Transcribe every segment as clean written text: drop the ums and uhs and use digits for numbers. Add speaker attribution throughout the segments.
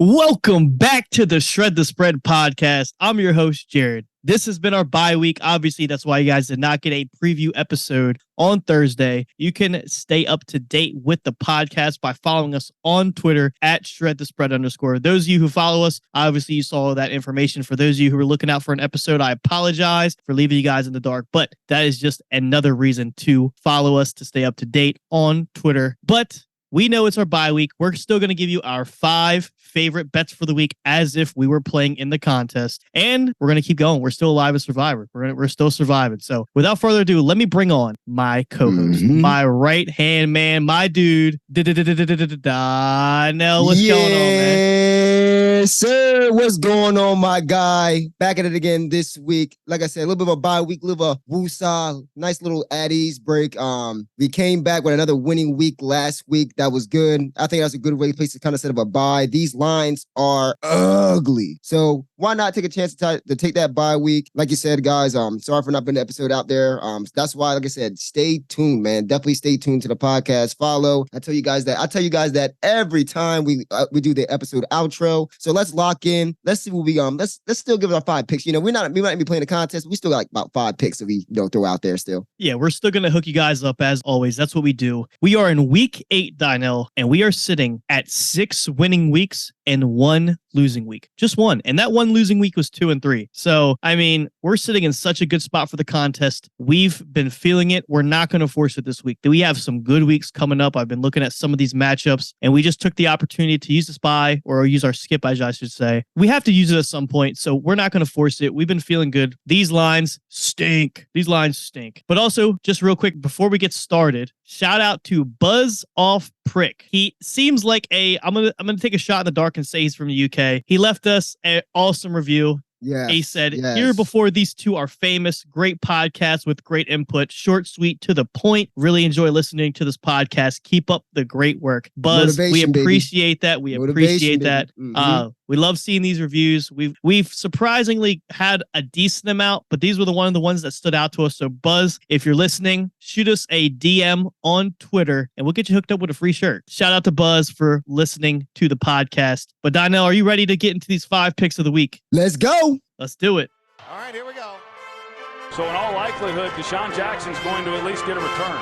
Speaker 1: Welcome back to the Shred the Spread podcast. I'm your host, Jared. This has been our bye week. Obviously, that's why you guys did not get a preview episode on Thursday. You can stay up to date with the podcast by following us on Twitter at @ShredTheSpread_. Those of you who follow us, obviously you saw that information. For those of you who are looking out for an episode, I apologize for leaving you guys in the dark, but that is just another reason to follow us to stay up to date on Twitter. But we know it's our bye week. We're still going to give you our 5 favorite bets for the week as if we were playing in the contest. And we're going to keep going. We're still alive as Survivor. We're still surviving. So without further ado, let me bring on my co-host, my right-hand man, my dude, Donnell. What's going on, man?
Speaker 2: Yes, sir. What's going on, my guy? Back at it again this week. Like I said, a little bit of a bye week, a little bit of a woosah, nice little at ease break. We came back with another winning week last week. That was good. I think that's a good place to kind of set up a bye. These lines are ugly. So why not take a chance to take that bye week? Like you said, guys, sorry for not putting the episode out there. That's why, like I said, stay tuned, man. Definitely stay tuned to the podcast. Follow. I tell you guys that every time we do the episode outro. So let's lock in. Let's see what we let's still give it our 5 picks. We might be playing a contest. We still got like about 5 picks that we throw out there still.
Speaker 1: Yeah, we're still gonna hook you guys up as always. That's what we do. We are in week 8, Donnell, and we are sitting at 6 winning weeks and 1 losing week. Just 1. And that 1 losing week was 2 and 3. So, I mean, we're sitting in such a good spot for the contest. We've been feeling it. We're not going to force it this week. We have some good weeks coming up. I've been looking at some of these matchups, and we just took the opportunity to use this bye, or use our skip, as I should say. We have to use it at some point, so we're not going to force it. We've been feeling good. These lines stink. But also, just real quick, before we get started, shout out to Buzz Off Prick. He seems like I'm gonna take a shot in the dark and say he's from the UK. He left us an awesome review.
Speaker 2: Yeah.
Speaker 1: He said, Here before these two are famous, great podcasts with great input, short, sweet, to the point. Really enjoy listening to this podcast. Keep up the great work. Buzz, we appreciate that. We appreciate that. We love seeing these reviews. We've surprisingly had a decent amount, but these were one of the ones that stood out to us. So Buzz, if you're listening, shoot us a DM on Twitter and we'll get you hooked up with a free shirt. Shout out to Buzz for listening to the podcast. But Donnell, are you ready to get into these 5 picks of the week?
Speaker 2: Let's go.
Speaker 1: Let's do it.
Speaker 3: All right, here we go.
Speaker 4: So in all likelihood, Deshaun Jackson's going to at least get a return.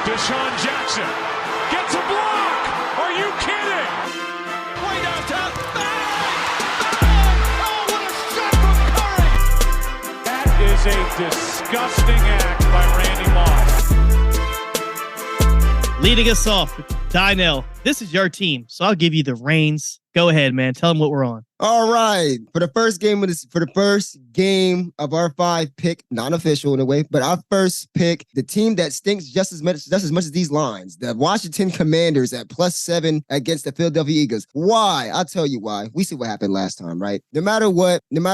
Speaker 5: Deshaun Jackson gets a block. Are you kidding? Way downtown. Oh, what a shot from Curry.
Speaker 4: That is a disgusting act by Randy Moss.
Speaker 1: Leading us off, Donnell, this is your team, so I'll give you the reins. Go ahead, man. Tell them what we're on.
Speaker 2: All right. For the first game of our 5 pick, non-official in a way, but our first pick, the team that stinks just as much as these lines, the Washington Commanders at +7 against the Philadelphia Eagles. Why? I'll tell you why. We see what happened last time, right? No matter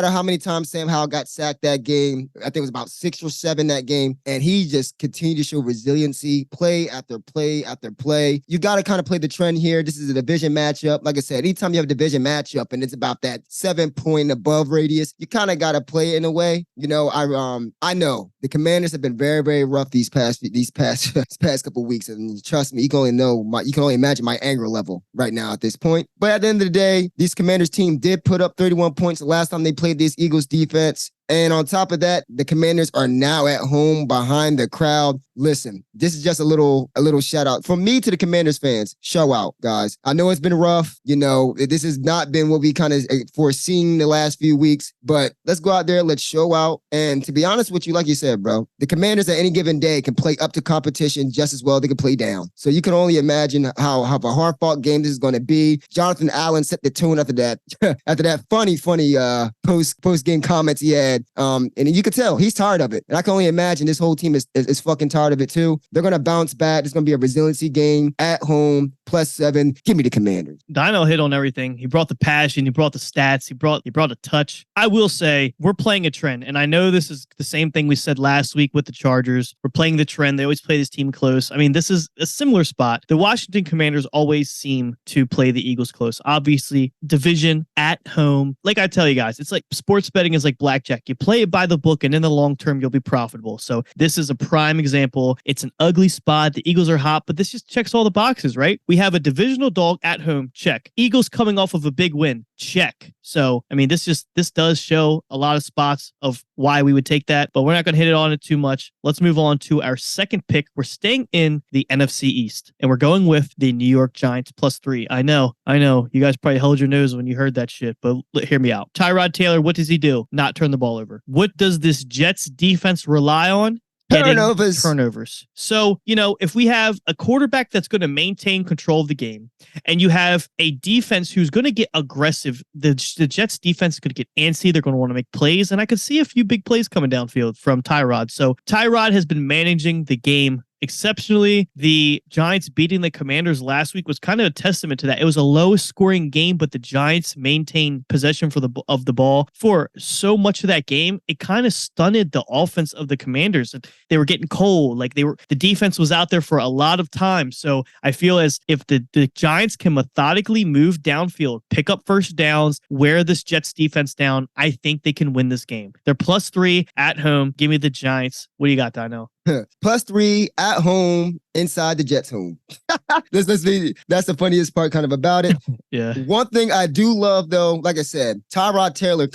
Speaker 2: how many times Sam Howell got sacked that game, I think it was about 6 or 7 that game, and he just continued to show resiliency, play after play after play. You got to kind of play the trend here. This is a division matchup. Like I said, anytime you have a division matchup and it's about that 7-point above radius, you kind of got to play it in a way. I know the Commanders have been very, very rough these past couple of weeks, and trust me, you can only imagine my anger level right now at this point. But at the end of the day, this Commanders team did put up 31 points the last time they played this Eagles defense. And on top of that, the Commanders are now at home behind the crowd. Listen, this is just a little shout out from me to the Commanders fans. Show out, guys. I know it's been rough. This has not been what we kind of foreseen the last few weeks, but let's go out there. Let's show out. And to be honest with you, like you said, bro, the Commanders at any given day can play up to competition just as well. They can play down. So you can only imagine how a hard-fought game this is going to be. Jonathan Allen set the tone after that funny post-game comments he had. And you could tell he's tired of it. And I can only imagine this whole team is fucking tired of it too. They're going to bounce back. It's going to be a resiliency game at home, +7. Give me the Commanders.
Speaker 1: Dino hit on everything. He brought the passion. He brought the stats. He brought a touch. I will say we're playing a trend. And I know this is the same thing we said last week with the Chargers. We're playing the trend. They always play this team close. I mean, this is a similar spot. The Washington Commanders always seem to play the Eagles close. Obviously, division at home. Like I tell you guys, it's like sports betting is like blackjack. You play it by the book, and in the long term, you'll be profitable. So this is a prime example. It's an ugly spot. The Eagles are hot, but this just checks all the boxes, right? We have a divisional dog at home. Check. Eagles coming off of a big win. Check. So, I mean, this does show a lot of spots of why we would take that, but we're not going to hit it on it too much. Let's move on to our second pick. We're staying in the NFC East, and we're going with the New York Giants +3. I know. You guys probably held your nose when you heard that shit, but hear me out. Tyrod Taylor, what does he do? Not turn the ball over. What does this Jets defense rely on? Turnovers. So, if we have a quarterback that's going to maintain control of the game and you have a defense who's going to get aggressive, the Jets defense is going to get antsy. They're going to want to make plays. And I could see a few big plays coming downfield from Tyrod. So Tyrod has been managing the game exceptionally. The Giants beating the Commanders last week was kind of a testament to that. It was a low-scoring game, but the Giants maintained possession of the ball for so much of that game. It kind of stunted the offense of the Commanders. They were getting cold. The defense was out there for a lot of time. So I feel as if the Giants can methodically move downfield, pick up first downs, wear this Jets defense down, I think they can win this game. They're +3 at home. Give me the Giants. What do you got, Dino?
Speaker 2: +3 at home inside the Jets' home. That's the funniest part kind of about it.
Speaker 1: Yeah.
Speaker 2: One thing I do love, though, like I said, Tyrod Taylor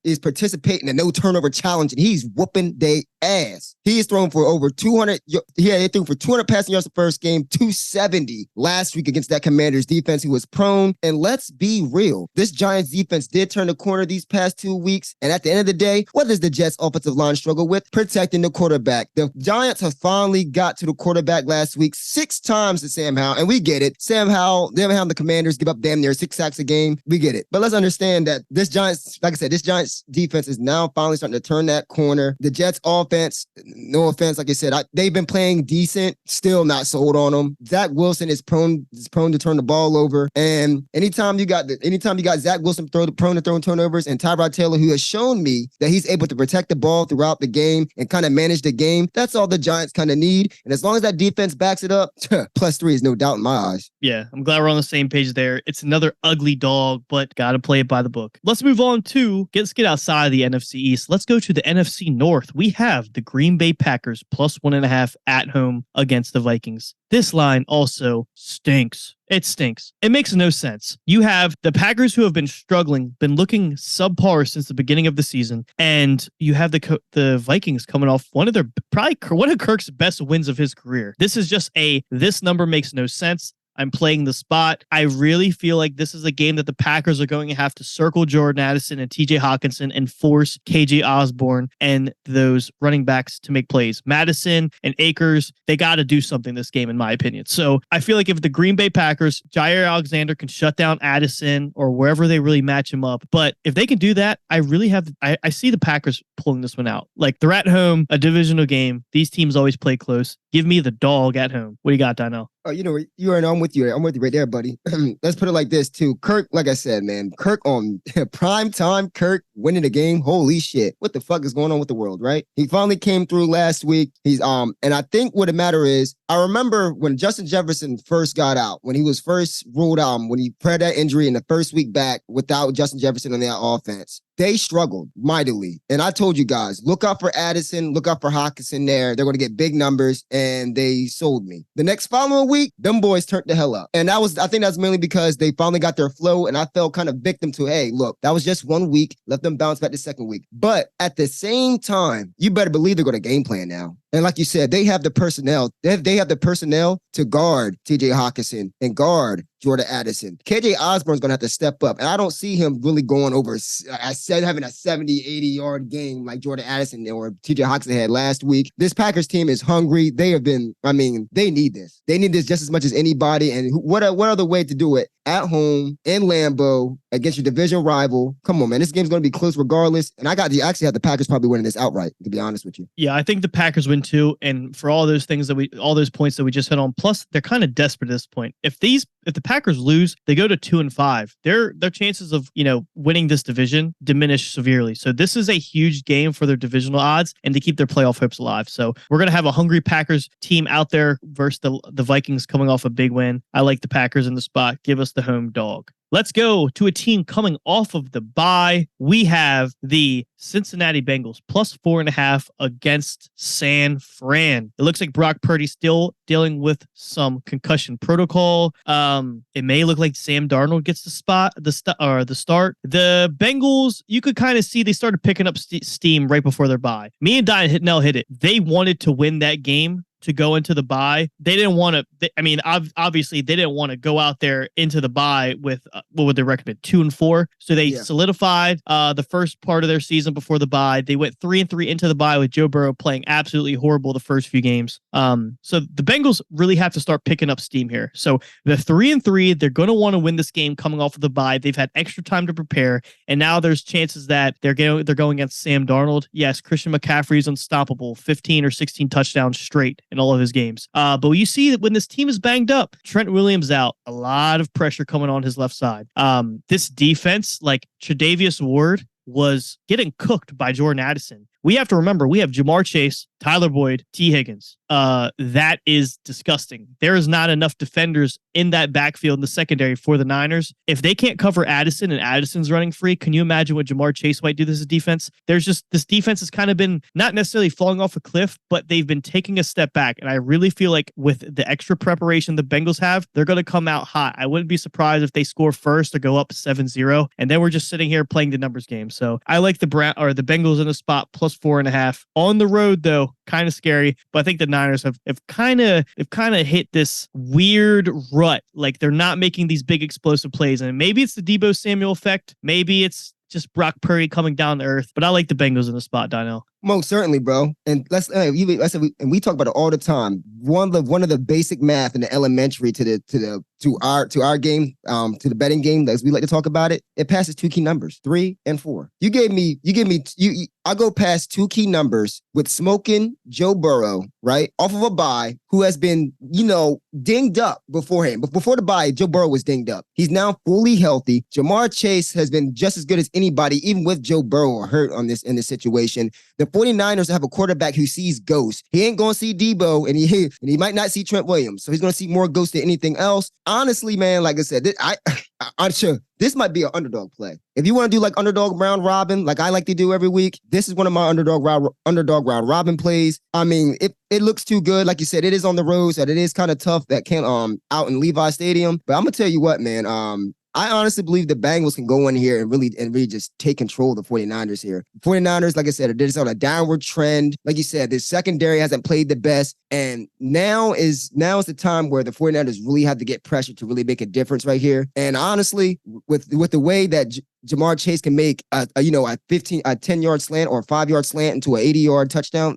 Speaker 2: is participating in the no turnover challenge, and he's whooping their ass. He is thrown for over 200. He threw for 200 passing yards the first game, 270 last week against that Commanders defense who was prone. And let's be real, this Giants defense did turn the corner these past 2 weeks. And at the end of the day, what does the Jets offensive line struggle with? Protecting the quarterback. The Giants have finally got to the quarterback last week 6 times to Sam Howell, and we get it. Sam Howell, the Commanders give up damn near 6 sacks a game. We get it. But let's understand that this Giants defense is now finally starting to turn that corner. The Jets offense, no offense, like I said, they've been playing decent, still not sold on them. Zach Wilson is prone to turn the ball over. And anytime you got Zach Wilson prone to throwing turnovers, and Tyrod Taylor, who has shown me that he's able to protect the ball throughout the game and kind of manage the game, that's all the Giants kind of need. And as long as that defense backs it up, +3 is no doubt in my eyes.
Speaker 1: Yeah, I'm glad we're on the same page there. It's another ugly dog, but got to play it by the book. Let's move on to, let's get outside of the NFC East. Let's go to the NFC North. We have the Green Bay Packers +1.5 at home against the Vikings. This line also stinks. It stinks. It makes no sense. You have the Packers who have been struggling, been looking subpar since the beginning of the season, and you have the Vikings coming off one of Kirk's best wins of his career. This number makes no sense. I'm playing the spot. I really feel like this is a game that the Packers are going to have to circle Jordan Addison and TJ Hawkinson and force KJ Osborne and those running backs to make plays. Madison and Akers, they got to do something this game, in my opinion. So I feel like if the Green Bay Packers, Jair Alexander can shut down Addison or wherever they really match him up. But if they can do that, I see the Packers pulling this one out. Like, they're at home, a divisional game. These teams always play close. Give me the dog at home. What do you got, Dino?
Speaker 2: Oh, I'm with you. I'm with you right there, buddy. Let's put it like this, too. Kirk, like I said, man, Kirk on prime time, Kirk winning the game. Holy shit. What the fuck is going on with the world, right? He finally came through last week. And I think what the matter is, I remember when Justin Jefferson first got out, when he was first ruled out, when he had that injury in the first week back without Justin Jefferson on their offense. They struggled mightily. And I told you guys, look out for Addison, look out for Hawkinson there. They're going to get big numbers, and they sold me. The next following week, them boys turned the hell up. And I think that's mainly because they finally got their flow, and I felt kind of victim to, hey, look, that was just 1 week. Let them bounce back the second week. But at the same time, you better believe they're going to game plan now. And like you said, they have the personnel. They have the personnel to guard TJ Hawkinson and guard Jordan Addison. KJ Osborne's going to have to step up. And I don't see him really going over, I said, having a 70, 80-yard game like Jordan Addison or TJ Hawkinson had last week. This Packers team is hungry. They need this. They need this just as much as anybody. And what other way to do it? At home, in Lambeau, against your division rival. Come on, man. This game's going to be close regardless. And I actually have the Packers probably winning this outright, to be honest with you.
Speaker 1: Yeah, I think the Packers win too. And for all those things all those points that we just hit on, plus they're kind of desperate at this point. If the Packers lose, they go to 2-5. Their chances of, winning this division diminish severely. So this is a huge game for their divisional odds and to keep their playoff hopes alive. So we're going to have a hungry Packers team out there versus the Vikings coming off a big win. I like the Packers in the spot. Give us the home dog. Let's go to a team coming off of the bye. We have the Cincinnati Bengals plus 4.5 against San Fran. It looks like Brock Purdy still dealing with some concussion protocol. It may look like Sam Darnold gets the start. The Bengals, you could kind of see they started picking up steam right before their bye. Me and Nell hit it. They wanted to win that game to go into the bye. They didn't want to, obviously they didn't want to go out there into the bye with, what would they recommend, 2-4. So they solidified the first part of their season before the bye. They went 3-3 into the bye with Joe Burrow playing absolutely horrible the first few games. So the Bengals really have to start picking up steam here. So the 3-3, they're going to want to win this game coming off of the bye. They've had extra time to prepare, and now there's chances that they're going against Sam Darnold. Yes, Christian McCaffrey is unstoppable, 15 or 16 touchdowns straight in all of his games. But you see that when this team is banged up, Trent Williams out, a lot of pressure coming on his left side. This defense, like Tre'Davious Ward, was getting cooked by Jordan Addison. We have to remember, we have Jamar Chase, Tyler Boyd, T. Higgins. That is disgusting. There is not enough defenders in that backfield in the secondary for the Niners. If they can't cover Addison and Addison's running free, can you imagine what Jamar Chase might do this defense? This defense has kind of been not necessarily falling off a cliff, but they've been taking a step back. And I really feel like with the extra preparation the Bengals have, they're going to come out hot. I wouldn't be surprised if they score first or go up 7-0. And then we're just sitting here playing the numbers game. So I like the Bengals in the spot plus 4.5 on the road, though. Kind of scary, but I think the Niners have kind of hit this weird rut. Like they're not making these big explosive plays, and maybe it's the Deebo Samuel effect. Maybe it's just Brock Purdy coming down to earth. But I like the Bengals in the spot, Donnell.
Speaker 2: Most certainly, bro. And we talk about it all the time. One of the basic math in the elementary to our game, to the betting game, as we like to talk about it, it passes two key numbers, 3 and 4. I go past two key numbers with smoking Joe Burrow, right? Off of a bye, who has been, dinged up beforehand. But before the bye, Joe Burrow was dinged up. He's now fully healthy. Jamar Chase has been just as good as anybody, even with Joe Burrow hurt in this situation. The 49ers have a quarterback who sees ghosts. He ain't going to see Deebo, and he might not see Trent Williams. So he's going to see more ghosts than anything else. Honestly, man, like I said, I'm sure this might be an underdog play. If you want to do like underdog round robin, like I like to do every week, this is one of my underdog round robin plays. I mean, it looks too good. Like you said, it is on the road, so it is kind of tough that can't out in Levi Stadium. But I'm gonna tell you what, man. I honestly believe the Bengals can go in here and really just take control of the 49ers here. 49ers, like I said, they're just on a downward trend. Like you said, the secondary hasn't played the best. And now is the time where the 49ers really have to get pressure to really make a difference right here. And honestly, with the way that Jamar Chase can make a 10-yard slant or a 5-yard slant into an 80-yard touchdown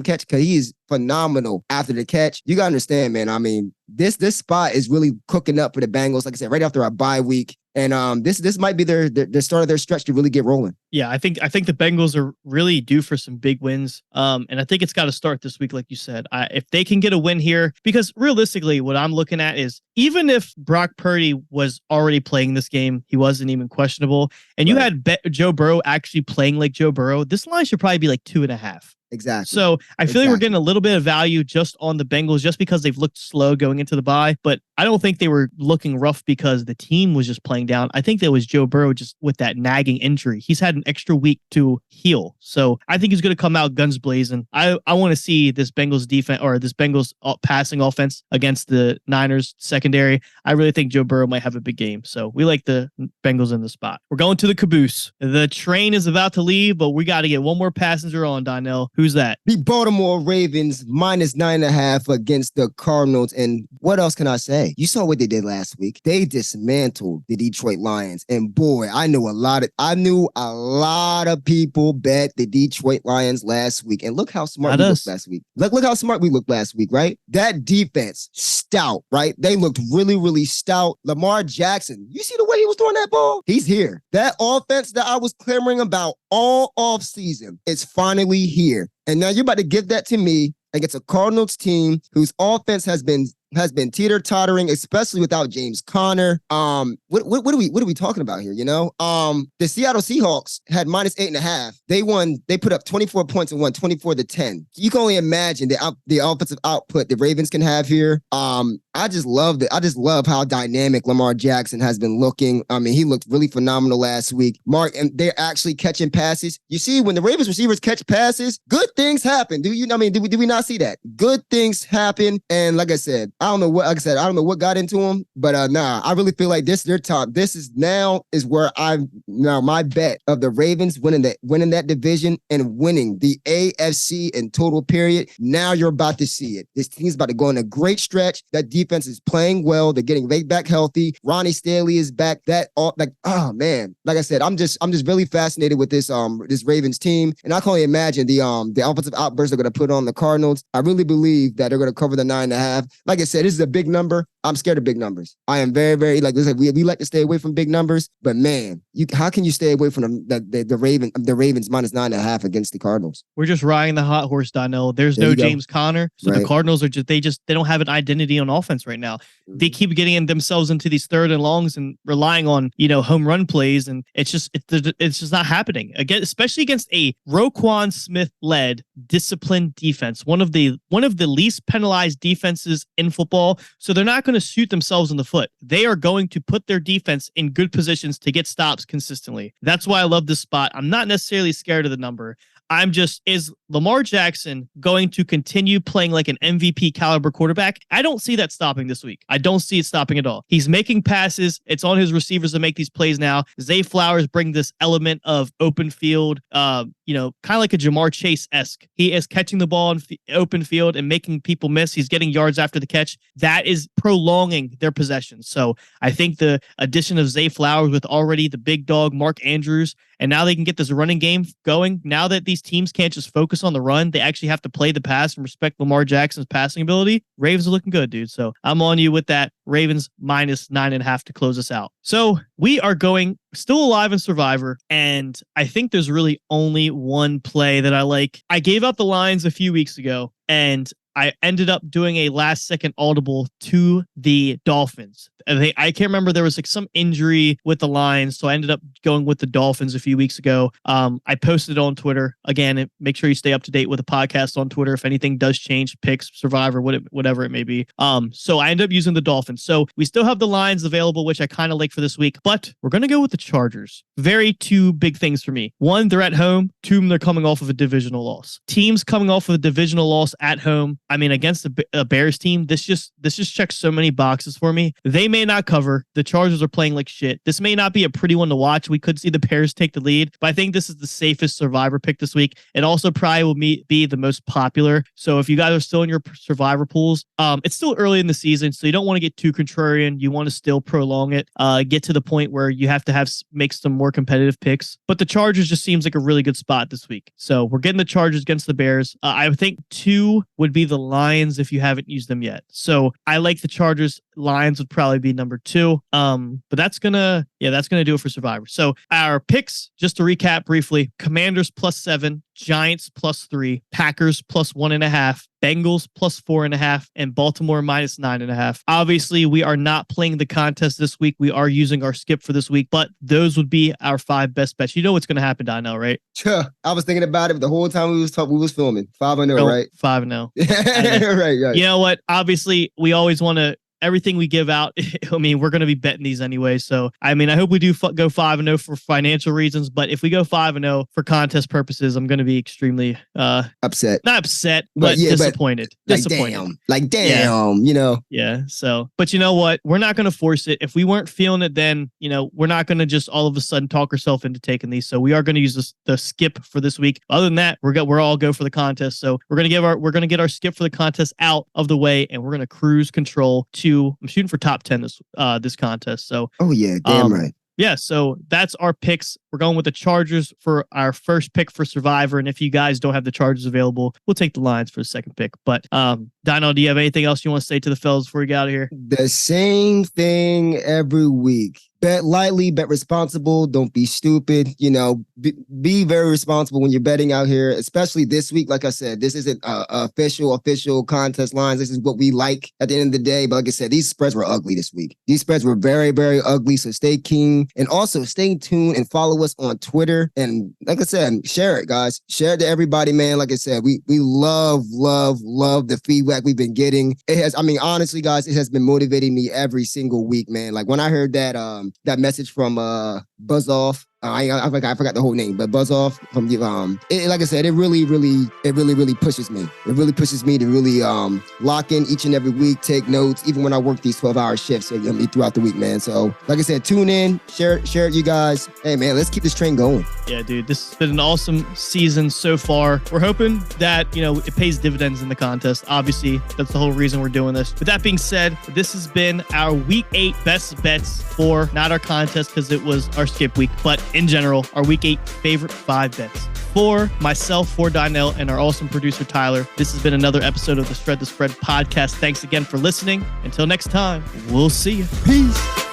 Speaker 2: catch, because he is phenomenal after the catch. You gotta understand, man. I mean, this spot is really cooking up for the Bengals. Like I said, right after our bye week. And this might be their start of their stretch to really get rolling.
Speaker 1: Yeah, I think the Bengals are really due for some big wins. And I think it's got to start this week, like you said. If they can get a win here, because realistically, what I'm looking at is even if Brock Purdy was already playing this game, he wasn't even questionable, and you had Joe Burrow actually playing like Joe Burrow, this line should probably be like 2.5.
Speaker 2: Exactly.
Speaker 1: So I feel like we're getting a little bit of value just on the Bengals, just because they've looked slow going into the bye. But I don't think they were looking rough because the team was just playing down. I think that was Joe Burrow just with that nagging injury. He's had an extra week to heal. So I think he's going to come out guns blazing. I want to see this Bengals defense or this Bengals passing offense against the Niners secondary. I really think Joe Burrow might have a big game. So we like the Bengals in the spot. We're going to the caboose. The train is about to leave, but we got to get one more passenger on, Donnell. Who's that?
Speaker 2: The Baltimore Ravens minus 9.5 against the Cardinals. And what else can I say? You saw what they did last week. They dismantled the Detroit Lions. And boy, I knew a lot of people bet the Detroit Lions last week. And look how smart we looked last week. Look how smart we looked last week, right? That defense, stout, right? They looked really, really stout. Lamar Jackson, you see the way he was throwing that ball? He's here. That offense that I was clamoring about all off season, it's finally here. And now you're about to give that to me against a Cardinals team whose offense has been has been teeter-tottering, especially without James Conner. What are we talking about here? The Seattle Seahawks had -8.5. They put up 24 points and won 24-10. You can only imagine the offensive output the Ravens can have here. I just love how dynamic Lamar Jackson has been looking. I mean, he looked really phenomenal last week. And they're actually catching passes. You see, when the Ravens receivers catch passes, good things happen. Do we not see that? Good things happen. And like I said, I don't know what got into them, but I really feel like this is their time. This is where my bet of the Ravens winning that division and winning the AFC in total period. Now you're about to see it. This team's about to go on a great stretch. That defense is playing well. They're getting right back healthy. Ronnie Stanley is back. Oh man, like I said, I'm just really fascinated with this Ravens team, and I can only imagine the offensive outbursts they're going to put on the Cardinals. I really believe that they're going to cover the 9.5. Like I said, this is a big number. I'm scared of big numbers. I am very, very we like to stay away from big numbers, but man, how can you stay away from the Ravens -9.5 against the Cardinals?
Speaker 1: We're just riding the hot horse, Donnell. There's no James Conner, so the Cardinals are they don't have an identity on offense right now. They keep getting themselves into these third and longs and relying on home run plays, and it's just not happening again, especially against a Roquan Smith led disciplined defense, one of the least penalized defenses in football. So they're not going to shoot themselves in the foot. They are going to put their defense in good positions to get stops consistently. That's why I love this spot. I'm not necessarily scared of the number. Is Lamar Jackson going to continue playing like an MVP caliber quarterback? I don't see that stopping this week. I don't see it stopping at all. He's making passes. It's on his receivers to make these plays now. Zay Flowers bring this element of open field, kind of like a Jamar Chase-esque. He is catching the ball in open field and making people miss. He's getting yards after the catch. That is prolonging their possession. So I think the addition of Zay Flowers with already the big dog, Mark Andrews, and now they can get this running game going. Now that these teams can't just focus on the run, they actually have to play the pass and respect Lamar Jackson's passing ability. Ravens are looking good, dude. So I'm on you with that. Ravens -9.5 to close us out. So we are going still alive in Survivor, and I think there's really only one play that I like. I gave out the lines a few weeks ago, and I ended up doing a last-second audible to the Dolphins. I can't remember. There was some injury with the Lions, so I ended up going with the Dolphins a few weeks ago. I posted it on Twitter. Again, make sure you stay up to date with the podcast on Twitter. If anything does change, picks, Survivor, whatever it may be. So I ended up using the Dolphins. So we still have the Lions available, which I kind of like for this week, but we're going to go with the Chargers. Two big things for me. One, they're at home. Two, they're coming off of a divisional loss. Teams coming off of a divisional loss at home. I mean, against a Bears team, this just checks so many boxes for me. They may not cover. The Chargers are playing like shit. This may not be a pretty one to watch. We could see the Bears take the lead, but I think this is the safest Survivor pick this week. It also probably will be the most popular. So if you guys are still in your Survivor pools, it's still early in the season, so you don't want to get too contrarian. You want to still prolong it, get to the point where you have to make some more competitive picks. But the Chargers just seems like a really good spot this week. So we're getting the Chargers against the Bears. I think 2 would be the Lions if you haven't used them yet. So I like the Chargers. Lions would probably be number 2. But that's gonna do it for Survivor. So our picks, just to recap briefly: Commanders +7, Giants +3, Packers +1.5, Bengals +4.5, and Baltimore -9.5. Obviously, we are not playing the contest this week. We are using our skip for this week, but those would be our 5 best bets. You know what's going to happen, Donnell, right?
Speaker 2: I was thinking about it the whole time we was filming. 5-0, right?
Speaker 1: 5-0.
Speaker 2: Right.
Speaker 1: You know what? Obviously, we always want to. Everything we give out, I mean, we're going to be betting these anyway. So, I mean, I hope we do go 5-0 for financial reasons. But if we go 5-0 for contest purposes, I'm going to be extremely
Speaker 2: upset.
Speaker 1: Not upset, but disappointed. Disappointed.
Speaker 2: Damn,
Speaker 1: Yeah. So, but you know what? We're not going to force it. If we weren't feeling it, then we're not going to just all of a sudden talk ourselves into taking these. So we are going to use the skip for this week. Other than that, we're all go for the contest. So we're going to get our skip for the contest out of the way, and we're going to cruise control to. I'm shooting for top 10 this contest. So
Speaker 2: damn right.
Speaker 1: Yeah, so that's our picks. We're going with the Chargers for our first pick for Survivor, and if you guys don't have the Chargers available, we'll take the Lions for the second pick. But Dino, do you have anything else you want to say to the fellas before we get out of here?
Speaker 2: The same thing every week. Bet lightly, bet responsible. Don't be stupid. You know, be very responsible when you're betting out here, especially this week. Like I said, this isn't official contest lines. This is what we like at the end of the day. But like I said, these spreads were ugly this week. These spreads were very, very ugly. So stay keen and also stay tuned and follow us on Twitter. And like I said, share it, guys. Share it to everybody, man. Like I said, we love the feedback we've been getting. It has, I mean, honestly, guys, it has been motivating me every single week, man. Like when I heard that that message from Buzz Off. I forgot the whole name, but Buzz Off from the like I said, it really pushes me. It really pushes me to really lock in each and every week, take notes, even when I work these 12-hour shifts throughout the week, man. So like I said, tune in, share it, you guys. Hey man, let's keep this train going. Yeah,
Speaker 1: dude, this has been an awesome season so far. We're hoping that it pays dividends in the contest. Obviously, that's the whole reason we're doing this. With that being said, this has been our week 8 best bets for not our contest because it was our skip week, but in general, our week 8 favorite 5 bets. For myself, for Donnell, and our awesome producer, Tyler, this has been another episode of the Shred the Spread podcast. Thanks again for listening. Until next time, we'll see you.
Speaker 2: Peace.